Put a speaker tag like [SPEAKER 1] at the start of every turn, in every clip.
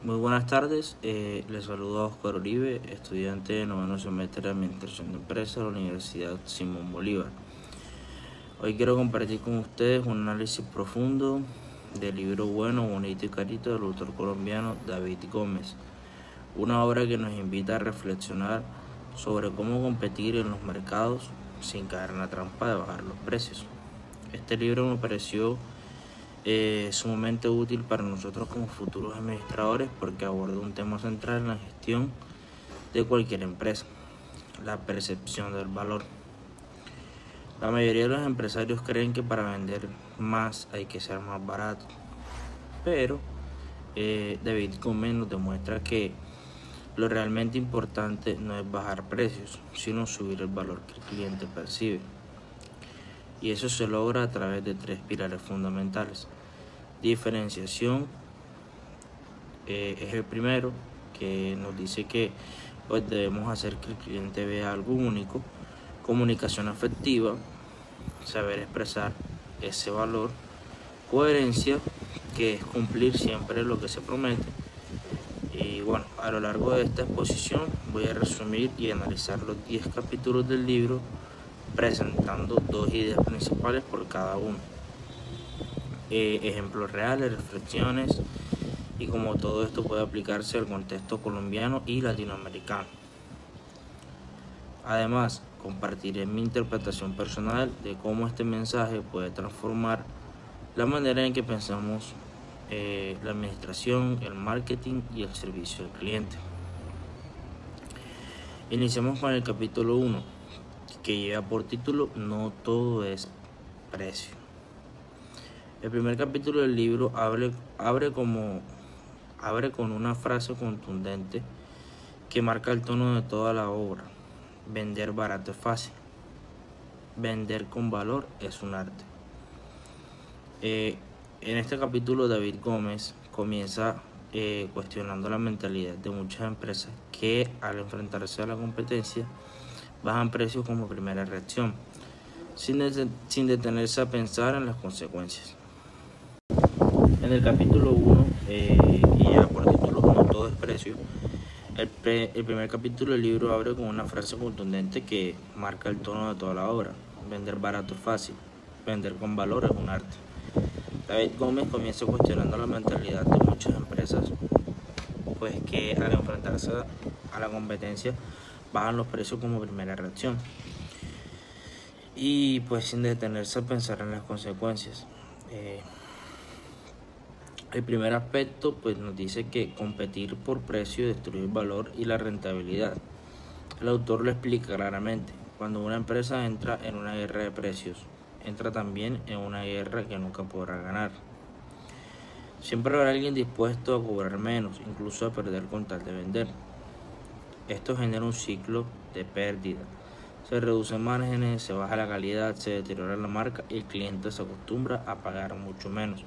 [SPEAKER 1] Muy buenas tardes, les saludo a Oscar Uribe, estudiante de noveno semestre de Administración de Empresas de la Universidad Simón Bolívar. Hoy quiero compartir con ustedes un análisis profundo del libro Bueno, Bonito y Carito del autor colombiano David Gómez, una obra que nos invita a reflexionar sobre cómo competir en los mercados sin caer en la trampa de bajar los precios. Este libro me pareció sumamente útil para nosotros como futuros administradores porque aborda un tema central en la gestión de cualquier empresa: la percepción del valor. La mayoría de los empresarios creen que para vender más hay que ser más barato, pero David Gómez nos demuestra que lo realmente importante no es bajar precios, sino subir el valor que el cliente percibe. Y eso se logra a través de tres pilares fundamentales. Diferenciación es el primero, que nos dice que pues, debemos hacer que el cliente vea algo único. Comunicación afectiva, saber expresar ese valor. Coherencia, que es cumplir siempre lo que se promete. Y bueno, a lo largo de esta exposición voy a resumir y analizar los 10 capítulos del libro, presentando dos ideas principales por cada uno. Ejemplos reales, reflexiones y cómo todo esto puede aplicarse al contexto colombiano y latinoamericano. Además, compartiré mi interpretación personal de cómo este mensaje puede transformar la manera en que pensamos la administración, el marketing y el servicio al cliente. Iniciamos con el capítulo 1, que lleva por título No todo es precio. El primer capítulo del libro abre con una frase contundente que marca el tono de toda la obra: vender barato es fácil, vender con valor es un arte. En este capítulo David Gómez comienza cuestionando la mentalidad de muchas empresas que al enfrentarse a la competencia bajan precios como primera reacción, sin detenerse a pensar en las consecuencias. En el capítulo 1, y ya por título No todo es precio, el primer capítulo del libro abre con una frase contundente que marca el tono de toda la obra: vender barato es fácil, vender con valor es un arte. David Gómez comienza cuestionando la mentalidad de muchas empresas, pues que al enfrentarse a la competencia bajan los precios como primera reacción, y pues sin detenerse a pensar en las consecuencias. El primer aspecto pues nos dice que competir por precio destruye el valor y la rentabilidad. El autor lo explica claramente: cuando una empresa entra en una guerra de precios, entra también en una guerra que nunca podrá ganar. Siempre habrá alguien dispuesto a cobrar menos, incluso a perder con tal de vender. Esto genera un ciclo de pérdida. Se reducen márgenes, se baja la calidad, se deteriora la marca y el cliente se acostumbra a pagar mucho menos.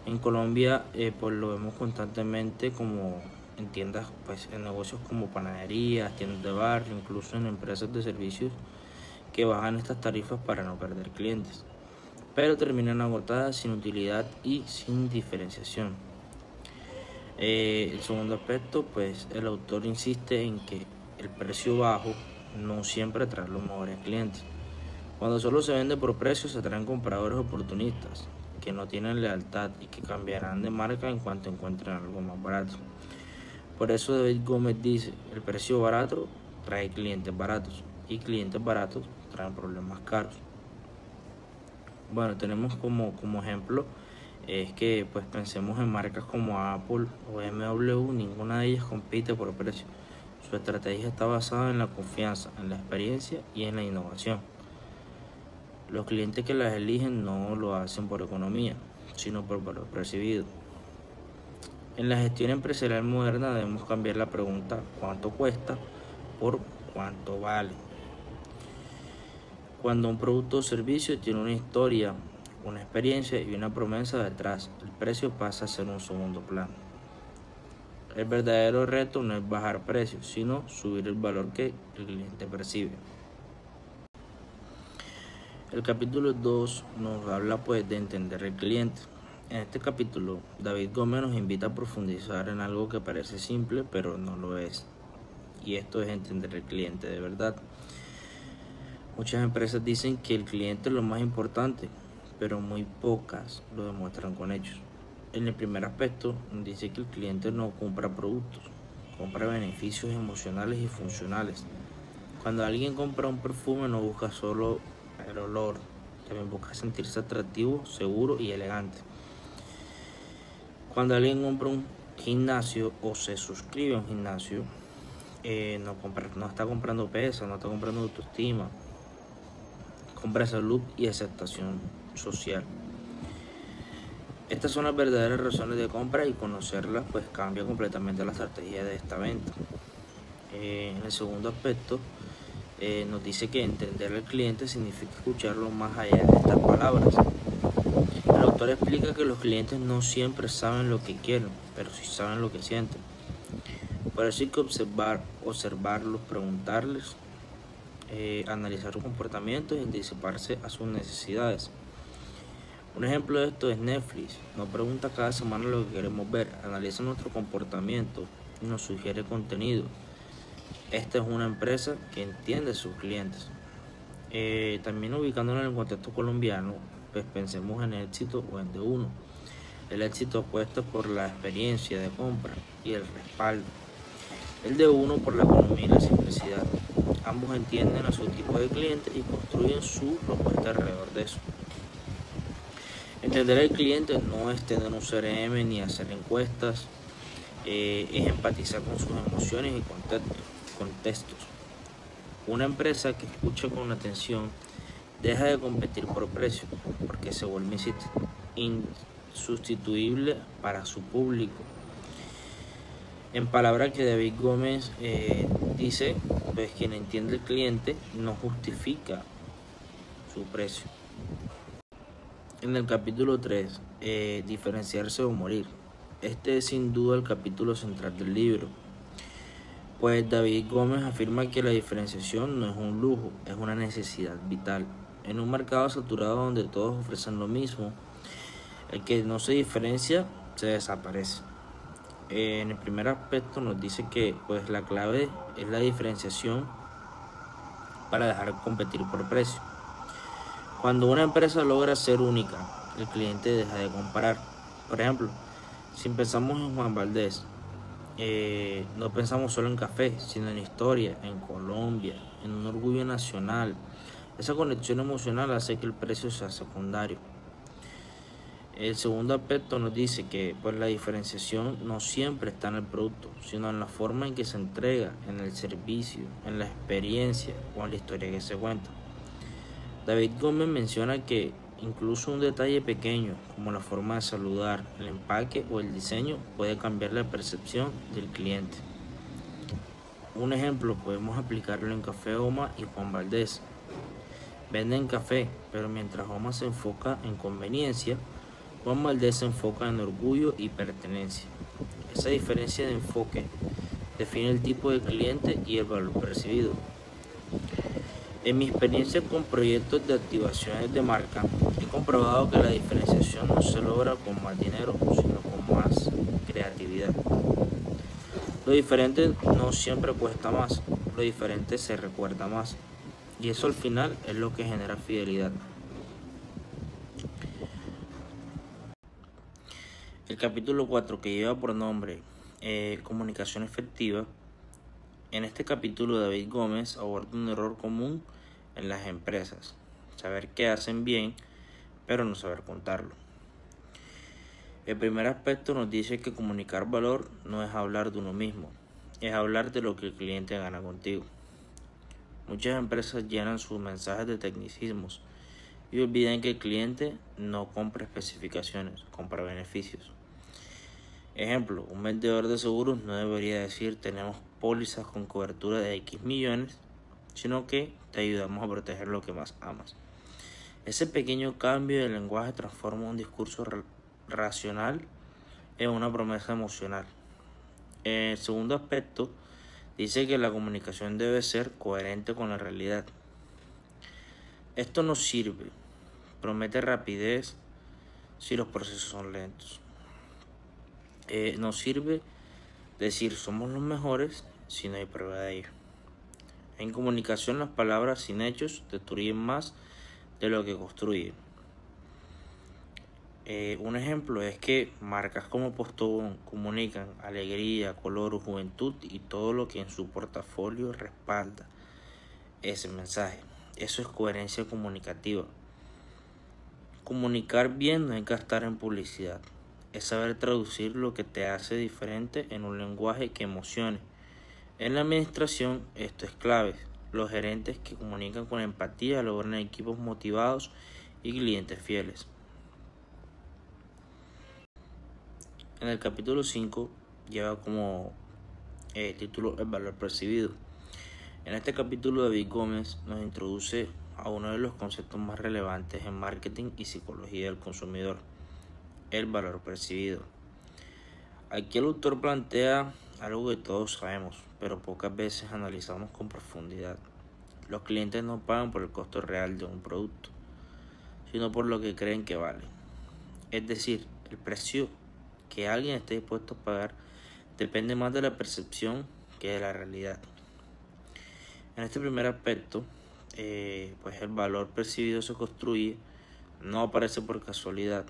[SPEAKER 1] En Colombia pues lo vemos constantemente, como en tiendas, pues en negocios como panaderías, tiendas de barrio, incluso en empresas de servicios que bajan estas tarifas para no perder clientes, pero terminan agotadas, sin utilidad y sin diferenciación. El segundo aspecto, pues el autor insiste en que el precio bajo no siempre trae los mejores clientes. Cuando solo se vende por precio, se traen compradores oportunistas que no tienen lealtad y que cambiarán de marca en cuanto encuentren algo más barato. Por eso David Gómez dice: el precio barato trae clientes baratos y clientes baratos traen problemas caros. Bueno, tenemos como ejemplo es que pues pensemos en marcas como Apple o BMW. Ninguna de ellas compite por precio. Su estrategia está basada en la confianza, en la experiencia y en la innovación. Los clientes que las eligen no lo hacen por economía, sino por valor percibido. En la gestión empresarial moderna debemos cambiar la pregunta ¿cuánto cuesta? Por ¿cuánto vale? Cuando un producto o servicio tiene una historia, una experiencia y una promesa detrás, el precio pasa a ser un segundo plano. El verdadero reto no es bajar precios, sino subir el valor que el cliente percibe. El capítulo 2 nos habla pues de entender el cliente. En este capítulo, David Gómez nos invita a profundizar en algo que parece simple, pero no lo es. Y esto es entender el cliente de verdad. Muchas empresas dicen que el cliente es lo más importante, pero muy pocas lo demuestran con hechos. En el primer aspecto, dice que el cliente no compra productos, compra beneficios emocionales y funcionales. Cuando alguien compra un perfume no busca solo el olor, también busca sentirse atractivo, seguro y elegante. Cuando alguien compra un gimnasio o se suscribe a un gimnasio, no está comprando peso, no está comprando autoestima, compra salud y aceptación social. Estas son las verdaderas razones de compra y conocerlas pues cambia completamente la estrategia de esta venta. En el segundo aspecto nos dice que entender al cliente significa escucharlo más allá de estas palabras. El autor explica que los clientes no siempre saben lo que quieren, pero sí saben lo que sienten. Por eso hay que observarlos, preguntarles, analizar sus comportamientos y anticiparse a sus necesidades. Un ejemplo de esto es Netflix. Nos pregunta cada semana lo que queremos ver, analiza nuestro comportamiento y nos sugiere contenido. Esta es una empresa que entiende a sus clientes. También ubicándonos en el contexto colombiano, pues pensemos en éxito o en D1. El éxito apuesta por la experiencia de compra y el respaldo. El D1 por la economía y la simplicidad. Ambos entienden a su tipo de cliente y construyen su propuesta alrededor de eso. Entender al cliente no es tener un CRM ni hacer encuestas, es empatizar con sus emociones y contextos. Una empresa que escucha con atención deja de competir por precio porque se vuelve insustituible para su público. En palabras que David Gómez dice, pues quien entiende el cliente no justifica su precio. En el capítulo 3, diferenciarse o morir. Este es sin duda el capítulo central del libro, pues David Gómez afirma que la diferenciación no es un lujo, es una necesidad vital. En un mercado saturado donde todos ofrecen lo mismo, el que no se diferencia se desaparece. En el primer aspecto nos dice que pues, la clave es la diferenciación para dejar de competir por precio. Cuando una empresa logra ser única, el cliente deja de comparar. Por ejemplo, si pensamos en Juan Valdez, no pensamos solo en café, sino en historia, en Colombia, en un orgullo nacional. Esa conexión emocional hace que el precio sea secundario. El segundo aspecto nos dice que pues, la diferenciación no siempre está en el producto, sino en la forma en que se entrega, en el servicio, en la experiencia o en la historia que se cuenta. David Gómez menciona que incluso un detalle pequeño, como la forma de saludar, el empaque o el diseño, puede cambiar la percepción del cliente. Un ejemplo podemos aplicarlo en Café Oma y Juan Valdez. Venden café, pero mientras Oma se enfoca en conveniencia, Juan Valdez se enfoca en orgullo y pertenencia. Esa diferencia de enfoque define el tipo de cliente y el valor percibido. En mi experiencia con proyectos de activaciones de marca, he comprobado que la diferenciación no se logra con más dinero, sino con más creatividad. Lo diferente no siempre cuesta más, lo diferente se recuerda más. Y eso al final es lo que genera fidelidad. El capítulo 4, que lleva por nombre Comunicación efectiva. En este capítulo David Gómez aborda un error común en las empresas: saber qué hacen bien, pero no saber contarlo. El primer aspecto nos dice que comunicar valor no es hablar de uno mismo, es hablar de lo que el cliente gana contigo. Muchas empresas llenan sus mensajes de tecnicismos y olvidan que el cliente no compra especificaciones, compra beneficios. Ejemplo, un vendedor de seguros no debería decir tenemos pólizas con cobertura de X millones, sino que te ayudamos a proteger lo que más amas. Ese pequeño cambio de lenguaje transforma un discurso racional en una promesa emocional. El segundo aspecto dice que la comunicación debe ser coherente con la realidad. Esto no sirve, promete rapidez, si los procesos son lentos. No sirve decir somos los mejores si no hay prueba de ello. En comunicación las palabras sin hechos destruyen más de lo que construyen. Un ejemplo es que marcas como Postobón comunican alegría, color, juventud y todo lo que en su portafolio respalda ese mensaje. Eso es coherencia comunicativa. Comunicar bien no es gastar en publicidad, es saber traducir lo que te hace diferente en un lenguaje que emocione. En la administración esto es clave. Los gerentes que comunican con empatía logran equipos motivados y clientes fieles. En el capítulo 5 lleva como título el valor percibido. En este capítulo David Gómez nos introduce a uno de los conceptos más relevantes en marketing y psicología del consumidor, el valor percibido. Aquí el autor plantea algo que todos sabemos, pero pocas veces analizamos con profundidad. Los clientes no pagan por el costo real de un producto, sino por lo que creen que vale. Es decir, el precio que alguien esté dispuesto a pagar depende más de la percepción que de la realidad. En este primer aspecto, pues el valor percibido se construye, no aparece por casualidad,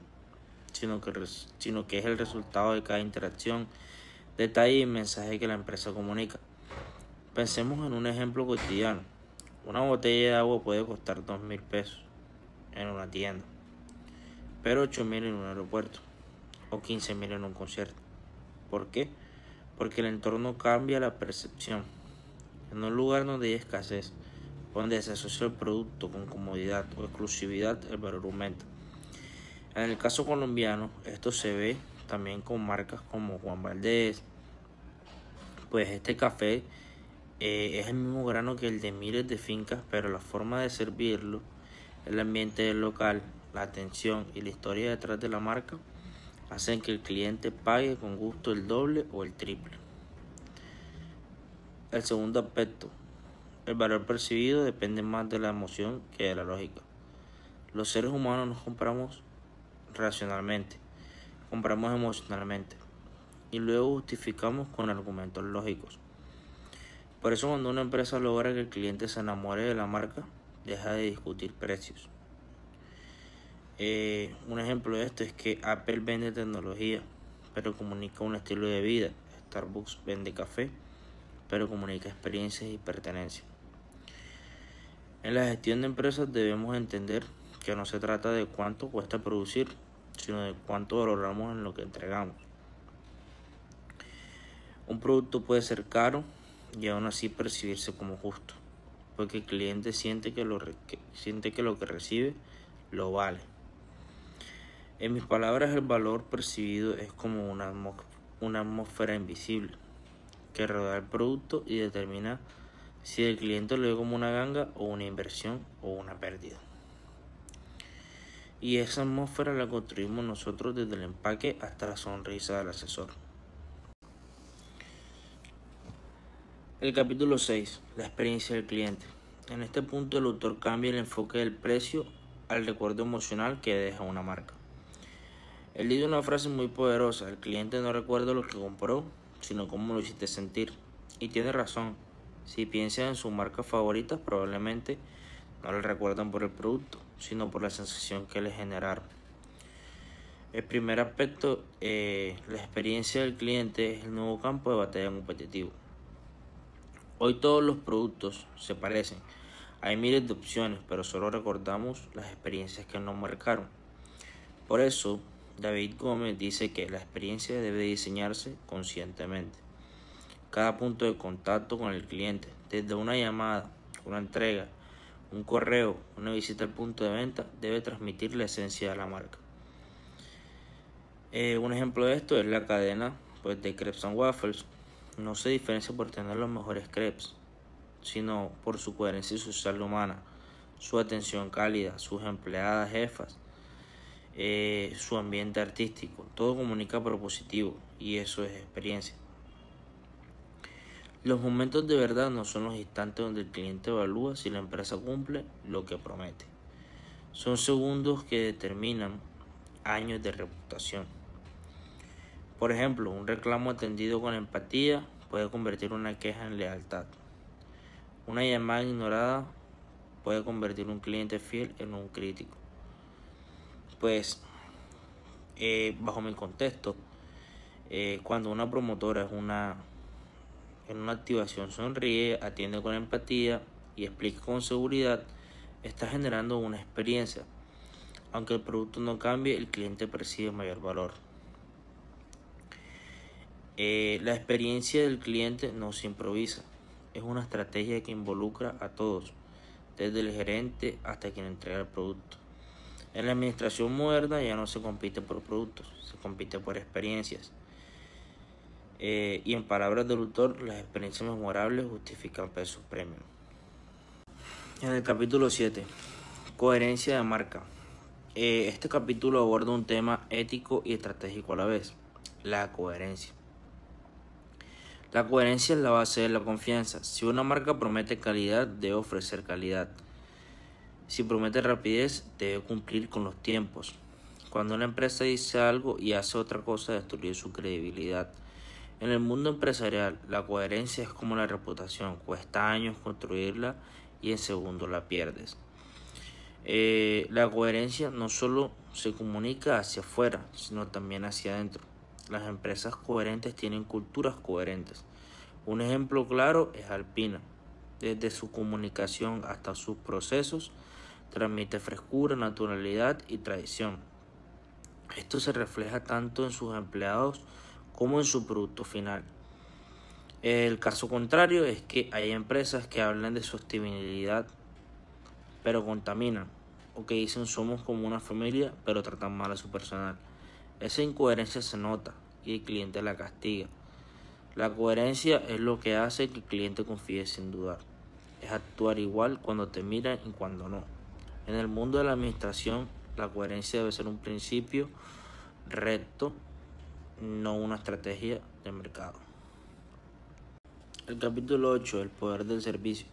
[SPEAKER 1] sino que es el resultado de cada interacción, detalle y mensaje que la empresa comunica. Pensemos en un ejemplo cotidiano. Una botella de agua puede costar 2.000 pesos en una tienda, pero 8.000 en un aeropuerto o 15.000 en un concierto. ¿Por qué? Porque el entorno cambia la percepción. En un lugar donde hay escasez, donde se asocia el producto con comodidad o exclusividad, el valor aumenta. En el caso colombiano, esto se ve también con marcas como Juan Valdez. Pues este café es el mismo grano que el de miles de fincas, pero la forma de servirlo, el ambiente del local, la atención y la historia detrás de la marca hacen que el cliente pague con gusto el doble o el triple. El segundo aspecto, el valor percibido depende más de la emoción que de la lógica. Los seres humanos nos compramos racionalmente, compramos emocionalmente y luego justificamos con argumentos lógicos. Por eso cuando una empresa logra que el cliente se enamore de la marca, deja de discutir precios. Un ejemplo de esto es que Apple vende tecnología, pero comunica un estilo de vida. Starbucks vende café, pero comunica experiencias y pertenencia. En la gestión de empresas debemos entender que no se trata de cuánto cuesta producir, sino de cuánto valoramos en lo que entregamos. Un producto puede ser caro y aún así percibirse como justo, porque el cliente siente que lo que recibe lo vale. En mis palabras, el valor percibido es como una atmósfera invisible que rodea el producto y determina si el cliente lo ve como una ganga o una inversión o una pérdida. Y esa atmósfera la construimos nosotros desde el empaque hasta la sonrisa del asesor. El capítulo 6, la experiencia del cliente. En este punto el autor cambia el enfoque del precio al recuerdo emocional que deja una marca. Él dice una frase muy poderosa: el cliente no recuerda lo que compró, sino cómo lo hiciste sentir. Y tiene razón. Si piensan en sus marcas favoritas, probablemente no le recuerdan por el producto, sino por la sensación que le generaron. El primer aspecto, la experiencia del cliente, es el nuevo campo de batalla competitivo. Hoy todos los productos se parecen. Hay miles de opciones, pero solo recordamos las experiencias que nos marcaron. Por eso, David Gómez dice que la experiencia debe diseñarse conscientemente. Cada punto de contacto con el cliente, desde una llamada, una entrega, un correo, una visita al punto de venta, debe transmitir la esencia de la marca. Un ejemplo de esto es la cadena de Crepes and Waffles. No se diferencia por tener los mejores crepes, sino por su coherencia social humana, su atención cálida, sus empleadas jefas, su ambiente artístico. Todo comunica propositivo y eso es experiencia. Los momentos de verdad no son los instantes donde el cliente evalúa si la empresa cumple lo que promete. Son segundos que determinan años de reputación. Por ejemplo, un reclamo atendido con empatía puede convertir una queja en lealtad. Una llamada ignorada puede convertir un cliente fiel en un crítico. Pues, bajo mi contexto, cuando una promotora en una activación sonríe, atiende con empatía y explica con seguridad, está generando una experiencia. Aunque el producto no cambie, el cliente percibe mayor valor. La experiencia del cliente no se improvisa, es una estrategia que involucra a todos, desde el gerente hasta quien entrega el producto. En la administración moderna ya no se compite por productos, se compite por experiencias. Y en palabras del autor, las experiencias memorables justifican pesos premium. En el capítulo 7, coherencia de marca. Este capítulo aborda un tema ético y estratégico a la vez, la coherencia. La coherencia es la base de la confianza. Si una marca promete calidad, debe ofrecer calidad. Si promete rapidez, debe cumplir con los tiempos. Cuando una empresa dice algo y hace otra cosa, destruye su credibilidad. En el mundo empresarial, la coherencia es como la reputación. Cuesta años construirla y en segundos la pierdes. La coherencia no solo se comunica hacia afuera, sino también hacia adentro. Las empresas coherentes tienen culturas coherentes. Un ejemplo claro es Alpina. Desde su comunicación hasta sus procesos, transmite frescura, naturalidad y tradición. Esto se refleja tanto en sus empleados como en su producto final. El caso contrario es que hay empresas que hablan de sostenibilidad pero contaminan, o que dicen somos como una familia pero tratan mal a su personal. Esa incoherencia se nota y el cliente la castiga. La coherencia es lo que hace que el cliente confíe sin dudar. Es actuar igual cuando te miran y cuando no. En el mundo de la administración, la coherencia debe ser un principio recto, no una estrategia de mercado. El capítulo 8, el poder del servicio.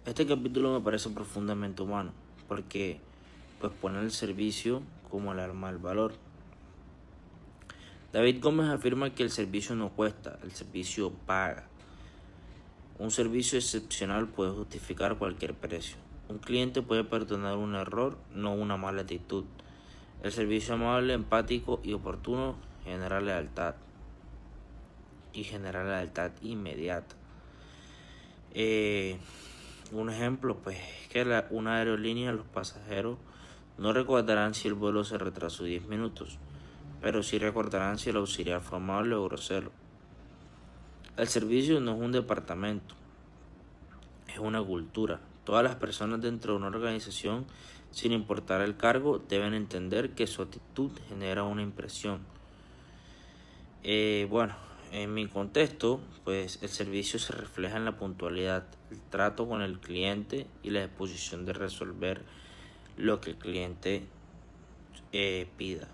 [SPEAKER 1] Este capítulo me parece profundamente humano, porque pone el servicio como el arma del valor. David Gómez afirma que el servicio no cuesta, el servicio paga. Un servicio excepcional puede justificar cualquier precio. Un cliente puede perdonar un error, no una mala actitud. El servicio amable, empático y oportuno genera lealtad. Y genera lealtad inmediata. Un ejemplo, pues, es que una aerolínea, los pasajeros no recordarán si el vuelo se retrasó 10 minutos, pero sí recordarán si el auxiliar fue amable o grosero. El servicio no es un departamento, es una cultura. Todas las personas dentro de una organización, sin importar el cargo, deben entender que su actitud genera una impresión. En mi contexto, pues el servicio se refleja en la puntualidad, el trato con el cliente y la disposición de resolver lo que el cliente pida.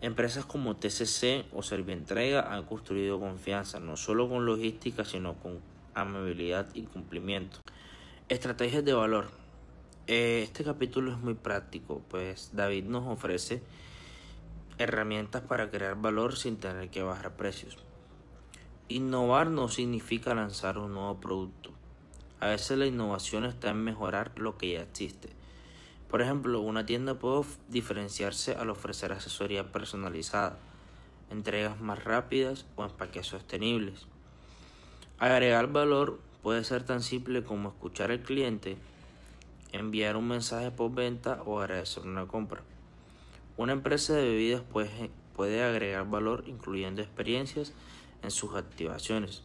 [SPEAKER 1] Empresas como TCC o Servientrega han construido confianza, no solo con logística, sino con amabilidad y cumplimiento. Estrategias de valor. Este capítulo es muy práctico, pues David nos ofrece herramientas para crear valor sin tener que bajar precios. Innovar no significa lanzar un nuevo producto. A veces la innovación está en mejorar lo que ya existe. Por ejemplo, una tienda puede diferenciarse al ofrecer asesoría personalizada, entregas más rápidas o empaques sostenibles. Agregar valor puede ser tan simple como escuchar al cliente, enviar un mensaje postventa o agradecer una compra. Una empresa de bebidas puede agregar valor incluyendo experiencias en sus activaciones,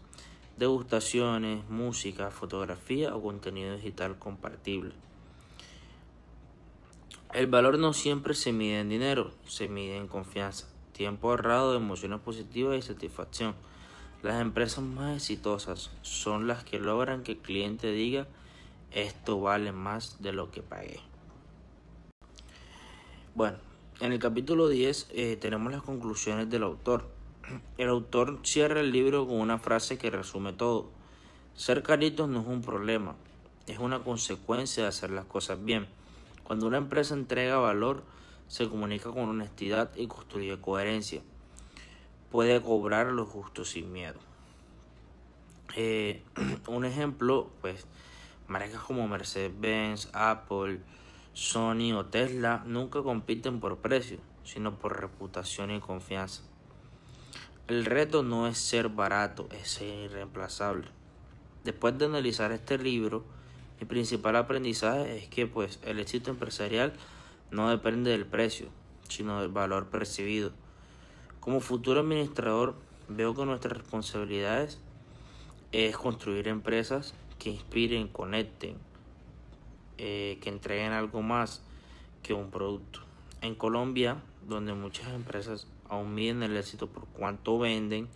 [SPEAKER 1] degustaciones, música, fotografía o contenido digital compartible. El valor no siempre se mide en dinero, se mide en confianza, tiempo ahorrado, emociones positivas y satisfacción. Las empresas más exitosas son las que logran que el cliente diga esto vale más de lo que pagué. Bueno, en el capítulo 10 tenemos las conclusiones del autor. El autor cierra el libro con una frase que resume todo. Ser caritos no es un problema, es una consecuencia de hacer las cosas bien. Cuando una empresa entrega valor, se comunica con honestidad y construye coherencia. Puede cobrar lo justo sin miedo. Un ejemplo, pues, marcas como Mercedes-Benz, Apple, Sony o Tesla nunca compiten por precio, sino por reputación y confianza. El reto no es ser barato, es ser irreemplazable. Después de analizar este libro, mi principal aprendizaje es que pues el éxito empresarial no depende del precio, sino del valor percibido. Como futuro administrador, veo que nuestras responsabilidades es construir empresas que inspiren, conecten, que entreguen algo más que un producto. En Colombia, donde muchas empresas aún miden el éxito por cuánto venden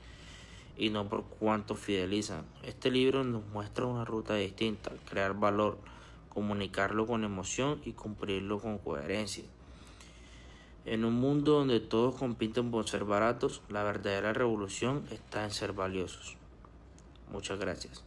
[SPEAKER 1] y no por cuánto fidelizan, este libro nos muestra una ruta distinta: crear valor, comunicarlo con emoción y cumplirlo con coherencia. En un mundo donde todos compiten por ser baratos, la verdadera revolución está en ser valiosos. Muchas gracias.